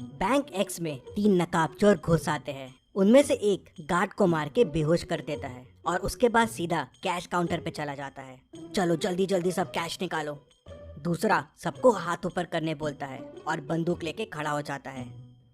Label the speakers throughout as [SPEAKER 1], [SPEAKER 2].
[SPEAKER 1] Bank x में 3 नकाबचोर घुस आते हैं। उनमें से एक गार्ड को मार के बेहोश कर देता है और उसके बाद सीधा कैश काउंटर पे चला जाता है। चलो जल्दी जल्दी सब कैश निकालो। दूसरा सबको हाथ ऊपर करने बोलता है और बंदूक लेके खड़ा हो जाता है।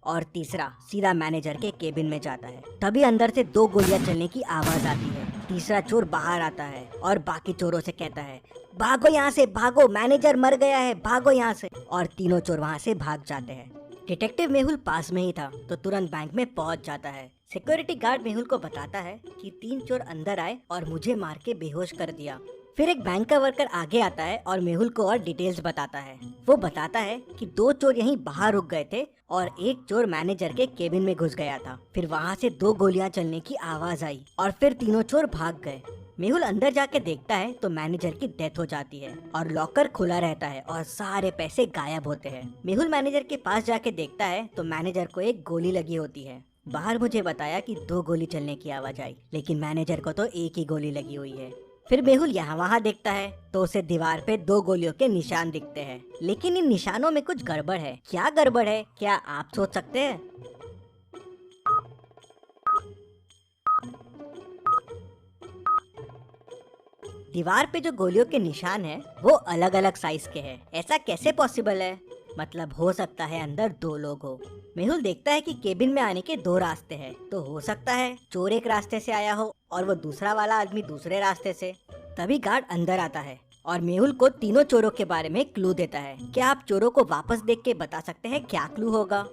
[SPEAKER 1] और तीसरा सीधा मैनेजर के केबिन में जाता है। तभी अंदर से 2 गोलियां चलने की आवाज आती है। तीसरा चोर बाहर आता है और बाकी चोरों से कहता है, भागो यहाँ से भागो, मैनेजर मर गया है, भागो यहाँ से। और तीनों चोर वहाँ से भाग जाते हैं। डिटेक्टिव मेहुल पास में ही था तो तुरंत बैंक में पहुंच जाता है। सिक्योरिटी गार्ड मेहुल को बताता है कि 3 चोर अंदर आए और मुझे मार के बेहोश कर दिया। फिर एक बैंक का वर्कर आगे आता है और मेहुल को और डिटेल्स बताता है। वो बताता है कि 2 चोर यहीं बाहर रुक गए थे और एक चोर मैनेजर के केबिन में घुस गया था। फिर वहाँ से 2 गोलियां चलने की आवाज आई और फिर तीनों चोर भाग गए। मेहुल अंदर जाके देखता है तो मैनेजर की डेथ हो जाती है और लॉकर खुला रहता है और सारे पैसे गायब होते हैं। मेहुल मैनेजर के पास जाके देखता है तो मैनेजर को एक गोली लगी होती है। बाहर मुझे बताया कि 2 गोली चलने की आवाज आई, लेकिन मैनेजर को तो एक ही गोली लगी हुई है। फिर मेहुल यहाँ वहाँ देखता है तो उसे दीवार पे 2 गोलियों के निशान दिखते हैं, लेकिन इन निशानों में कुछ गड़बड़ है। क्या गड़बड़ है, क्या आप सोच सकते हैं? दीवार पे जो गोलियों के निशान हैं, वो अलग अलग साइज के हैं। ऐसा कैसे पॉसिबल है? मतलब हो सकता है अंदर 2 लोग हो। मेहुल देखता है कि केबिन में आने के 2 रास्ते हैं, तो हो सकता है चोर एक रास्ते से आया हो और वो दूसरा वाला आदमी दूसरे रास्ते से। तभी गार्ड अंदर आता है और मेहुल को तीनों चोरों के बारे में क्लू देता है। क्या आप चोरों को वापस देख के बता सकते हैं क्या क्लू होगा?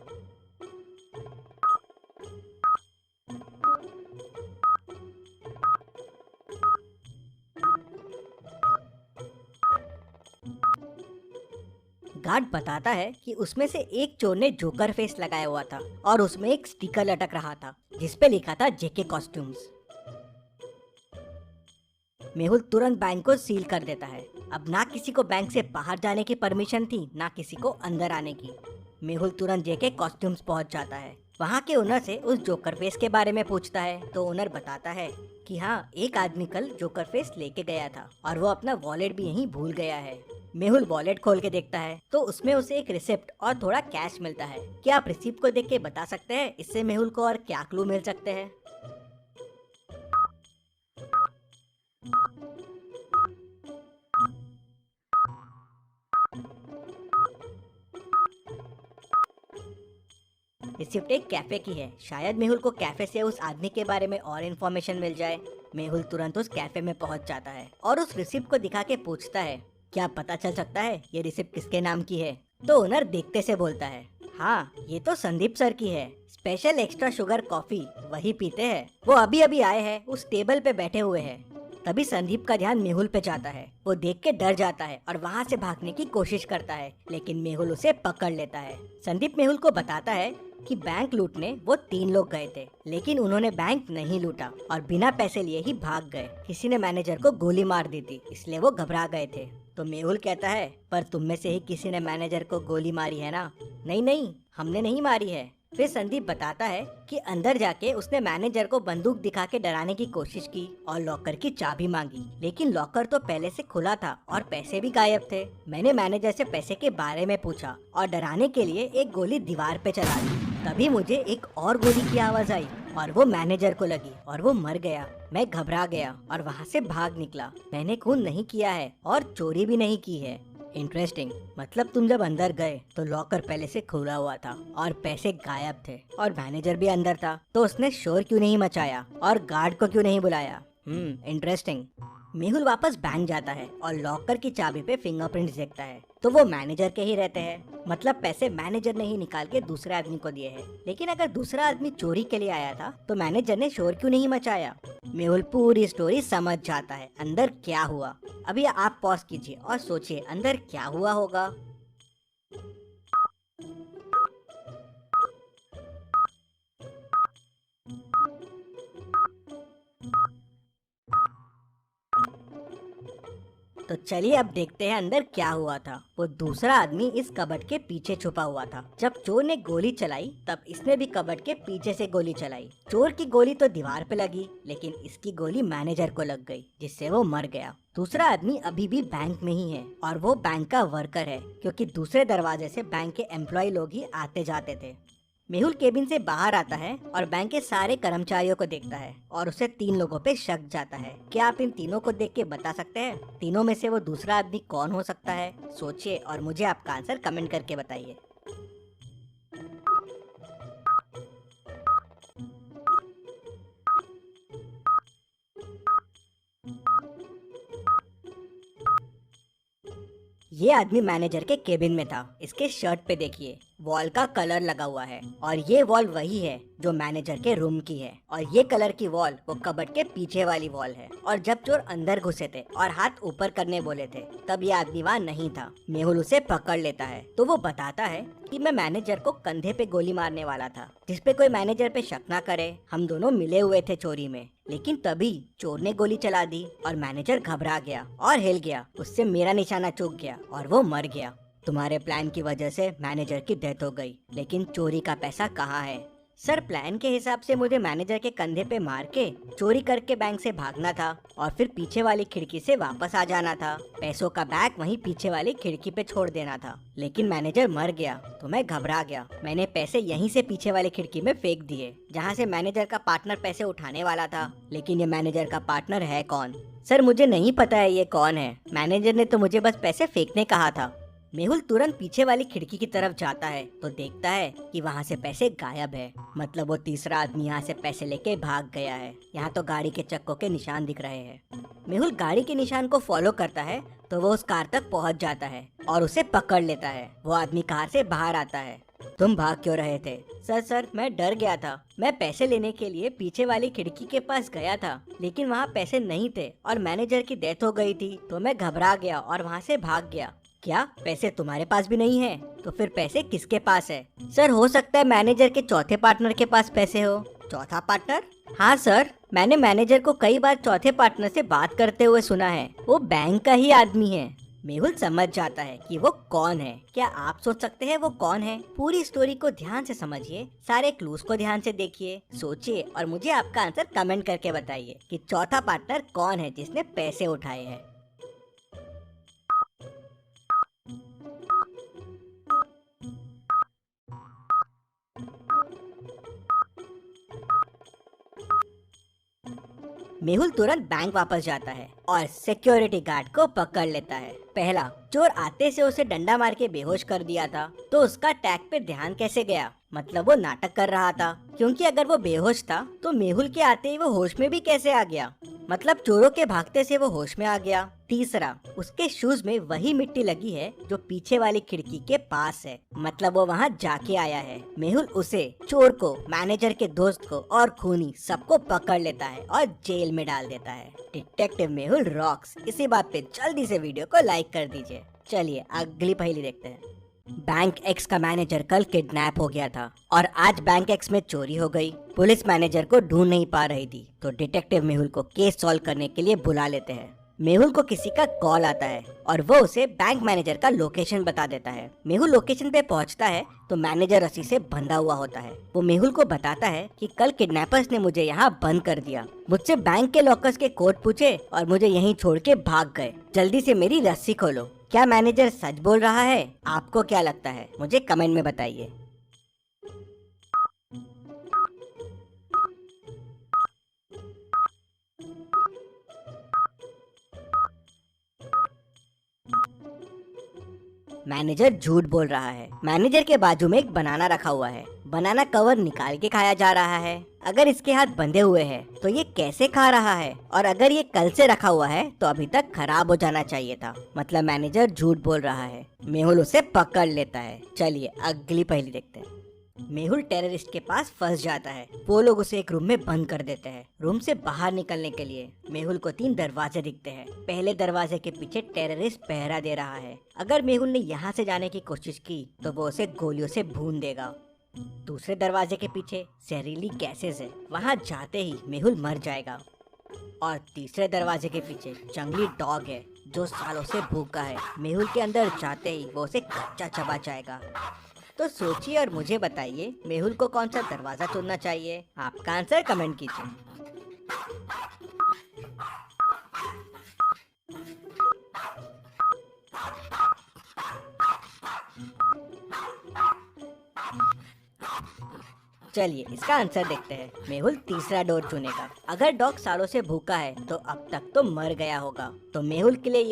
[SPEAKER 1] गार्ड बताता है कि उसमें से एक चोर ने जोकर फेस लगाया हुआ था और उसमें एक स्टिकर लटक रहा था जिसपे लिखा था जेके कॉस्ट्यूम्स। मेहुल तुरंत बैंक को सील कर देता है। अब ना किसी को बैंक से बाहर जाने की परमिशन थी, ना किसी को अंदर आने की। मेहुल तुरंत जेके कॉस्ट्यूम्स पहुंच जाता है। वहाँ के ओनर से उस जोकर फेस के बारे में पूछता है तो ओनर बताता है कि हाँ, एक आदमी कल जोकर फेस लेके गया था और वो अपना वॉलेट भी यहीं भूल गया है। मेहुल वॉलेट खोल के देखता है तो उसमें उसे एक रिसिप्ट और थोड़ा कैश मिलता है। क्या आप रिसिप्ट को देख के बता सकते हैं इससे मेहुल को और क्या क्लू मिल सकते हैं? रिसिप्ट एक कैफे की है। शायद मेहुल को कैफे से उस आदमी के बारे में और इन्फॉर्मेशन मिल जाए। मेहुल तुरंत उस कैफे में पहुंच जाता है और उस रिसिप्ट को दिखा के पूछता है, क्या पता चल सकता है ये रिसिप्ट किसके नाम की है? तो ओनर देखते से बोलता है, हाँ, ये तो संदीप सर की है। स्पेशल एक्स्ट्रा शुगर कॉफी वही पीते हैं। वो अभी अभी आए हैं, उस टेबल पे बैठे हुए हैं। तभी संदीप का ध्यान मेहुल पे जाता है। वो देख के डर जाता है और वहाँ से भागने की कोशिश करता है, लेकिन मेहुल उसे पकड़ लेता है। संदीप मेहुल को बताता है कि बैंक लूटने वो 3 लोग गए थे, लेकिन उन्होंने बैंक नहीं लूटा और बिना पैसे लिए ही भाग गए। किसी ने मैनेजर को गोली मार दी थी, इसलिए वो घबरा गए थे। तो मेहुल कहता है, पर तुम में से ही किसी ने मैनेजर को गोली मारी है ना? नहीं नहीं, हमने नहीं मारी है। फिर संदीप बताता है कि अंदर जाके उसने मैनेजर को बंदूक दिखा के डराने की कोशिश की और लॉकर की चाबी मांगी, लेकिन लॉकर तो पहले से खुला था और पैसे भी गायब थे। मैंने मैनेजर से पैसे के बारे में पूछा और डराने के लिए एक गोली दीवार पे चला दी। तभी मुझे एक और गोली की आवाज आई और वो मैनेजर को लगी और वो मर गया। मैं घबरा गया और वहाँ से भाग निकला। मैंने खून नहीं किया है और चोरी भी नहीं की है। इंटरेस्टिंग। मतलब तुम जब अंदर गए तो लॉकर पहले से खुला हुआ था और पैसे गायब थे और मैनेजर भी अंदर था, तो उसने शोर क्यों नहीं मचाया और गार्ड को क्यों नहीं बुलाया? इंटरेस्टिंग। मेहुल वापस बैंक जाता है और लॉकर की चाबी पे फिंगरप्रिंट्स देखता है, तो वो मैनेजर के ही रहते हैं। मतलब पैसे मैनेजर ने ही निकाल के दूसरे आदमी को दिए हैं। लेकिन अगर दूसरा आदमी चोरी के लिए आया था तो मैनेजर ने शोर क्यों नहीं मचाया? मेहुल पूरी स्टोरी समझ जाता है अंदर क्या हुआ। अभी आप पॉज कीजिए और सोचिए अंदर क्या हुआ होगा। तो तो चलिए अब देखते हैं अंदर क्या हुआ था। वो दूसरा आदमी इस कबर्ड के पीछे छुपा हुआ था। जब चोर ने गोली चलाई तब इसने भी कबर्ड के पीछे से गोली चलाई। चोर की गोली तो दीवार पे लगी, लेकिन इसकी गोली मैनेजर को लग गई, जिससे वो मर गया। दूसरा आदमी अभी भी बैंक में ही है और वो बैंक का वर्कर है, क्योंकि दूसरे दरवाजे से बैंक के एम्प्लॉय लोग ही आते जाते थे। मेहुल केबिन से बाहर आता है और बैंक के सारे कर्मचारियों को देखता है और उसे 3 लोगों पे शक जाता है। क्या आप इन तीनों को देख के बता सकते हैं तीनों में से वो दूसरा आदमी कौन हो सकता है? सोचिए और मुझे आपका आंसर कमेंट करके बताइए। ये आदमी मैनेजर के केबिन में था। इसके शर्ट पे देखिए वॉल का कलर लगा हुआ है और ये वॉल वही है जो मैनेजर के रूम की है, और ये कलर की वॉल वो कबर्ड के पीछे वाली वॉल है। और जब चोर अंदर घुसे थे और हाथ ऊपर करने बोले थे तब ये आदमी वहाँ नहीं था। मेहुल उसे पकड़ लेता है तो वो बताता है कि मैं मैनेजर को कंधे पे गोली मारने वाला था, जिसपे कोई मैनेजर पे शक ना करे। हम दोनों मिले हुए थे चोरी में, लेकिन तभी चोर ने गोली चला दी और मैनेजर घबरा गया और हिल गया। उससे मेरा निशाना चूक गया और वो मर गया। तुम्हारे प्लान की वजह से मैनेजर की डेथ हो गई, लेकिन चोरी का पैसा कहाँ है? सर, प्लान के हिसाब से मुझे मैनेजर के कंधे पे मार के चोरी करके बैंक से भागना था और फिर पीछे वाली खिड़की से वापस आ जाना था। पैसों का बैग वहीं पीछे वाली खिड़की पे छोड़ देना था, लेकिन मैनेजर मर गया तो मैं घबरा गया। मैंने पैसे यहीं से पीछे वाली खिड़की में फेंक दिए, जहाँ से मैनेजर का पार्टनर पैसे उठाने वाला था। लेकिन ये मैनेजर का पार्टनर है कौन? सर, मुझे नहीं पता है ये कौन है। मैनेजर ने तो मुझे बस पैसे फेंकने कहा था। मेहुल तुरंत पीछे वाली खिड़की की तरफ जाता है तो देखता है कि वहाँ से पैसे गायब है। मतलब वो तीसरा आदमी यहाँ से पैसे लेके भाग गया है। यहाँ तो गाड़ी के चक्कों के निशान दिख रहे हैं। मेहुल गाड़ी के निशान को फॉलो करता है तो वो उस कार तक पहुँच जाता है और उसे पकड़ लेता है। वो आदमी कार से बाहर आता है। तुम भाग क्यों रहे थे? सर, मैं डर गया था। मैं पैसे लेने के लिए पीछे वाली खिड़की के पास गया था, लेकिन वहाँ पैसे नहीं थे और मैनेजर की डेथ हो गई थी, तो मैं घबरा गया और वहाँ से भाग गया। क्या पैसे तुम्हारे पास भी नहीं है? तो फिर पैसे किसके पास है? सर, हो सकता है मैनेजर के चौथे पार्टनर के पास पैसे हो। चौथा पार्टनर? हाँ सर, मैंने मैनेजर को कई बार चौथे पार्टनर से बात करते हुए सुना है। वो बैंक का ही आदमी है। मेहुल समझ जाता है कि वो कौन है। क्या आप सोच सकते हैं वो कौन है? पूरी स्टोरी को ध्यान से समझिए, सारे क्लूज को ध्यान से देखिए, सोचिए और मुझे आपका आंसर कमेंट करके बताइए कि चौथा पार्टनर कौन है जिसने पैसे उठाए हैं। मेहुल तुरंत बैंक वापस जाता है और सिक्योरिटी गार्ड को पकड़ लेता है। पहला, चोर आते से उसे डंडा मार के बेहोश कर दिया था, तो उसका टैग पे ध्यान कैसे गया? मतलब वो नाटक कर रहा था, क्योंकि अगर वो बेहोश था तो मेहुल के आते ही वो होश में भी कैसे आ गया? मतलब चोरों के भागते से वो होश में आ गया। तीसरा, उसके शूज में वही मिट्टी लगी है जो पीछे वाली खिड़की के पास है, मतलब वो वहाँ जाके आया है। मेहुल उसे, चोर को, मैनेजर के दोस्त को और खूनी सबको पकड़ लेता है और जेल में डाल देता है। Detective Mehul rocks. इसी बात पे जल्दी से वीडियो को लाइक कर दीजिए। चलिए अगली पहेली देखते हैं। बैंक एक्स का मैनेजर कल किडनैप हो गया था और आज बैंक एक्स में चोरी हो गई। पुलिस मैनेजर को ढूंढ नहीं पा रही थी, तो डिटेक्टिव मेहुल को केस सॉल्व करने के लिए बुला लेते हैं। मेहुल को किसी का कॉल आता है और वो उसे बैंक मैनेजर का लोकेशन बता देता है। मेहुल लोकेशन पे पहुंचता है तो मैनेजर रस्सी से बंधा हुआ होता है। वो मेहुल को बताता है कि कल किडनैपर्स ने मुझे यहाँ बंद कर दिया, मुझसे बैंक के लॉकर्स के कोड पूछे और मुझे यहीं छोड़ के भाग गए। जल्दी से मेरी रस्सी खोलो। क्या मैनेजर सच बोल रहा है? आपको क्या लगता है? मुझे कमेंट में बताइए। मैनेजर झूठ बोल रहा है। मैनेजर के बाजू में एक बनाना रखा हुआ है। बनाना कवर निकाल के खाया जा रहा है। अगर इसके हाथ बंधे हुए हैं तो ये कैसे खा रहा है? और अगर ये कल से रखा हुआ है तो अभी तक खराब हो जाना चाहिए था। मतलब मैनेजर झूठ बोल रहा है। मेहुल उसे पकड़ लेता है। चलिए अगली पहेली देखते हैं। मेहुल टेररिस्ट के पास फंस जाता है। वो लोग उसे एक रूम में बंद कर देते हैं। रूम से बाहर निकलने के लिए मेहुल को 3 दरवाजे दिखते हैं। पहले दरवाजे के पीछे टेररिस्ट पहरा दे रहा है। अगर मेहुल ने यहाँ से जाने की कोशिश की तो वो उसे गोलियों से भून देगा। दूसरे दरवाजे के पीछे जहरीली गैसेस है, वहाँ जाते ही मेहुल मर जाएगा। और तीसरे दरवाजे के पीछे जंगली डॉग है, जो सालों से भूखा है। मेहुल के अंदर जाते ही वो उसे कच्चा चबा जाएगा। तो सोचिए और मुझे बताइए, मेहुल को कौन सा दरवाजा चुनना चाहिए? आपका आंसर कमेंट कीजिए। चलिए इसका आंसर देखते हैं। मेहुल तीसरा डोर चुनेगा। अगर डॉग सालों से भूखा है तो अब तक तो मर गया होगा, तो मेहुल के लिए ये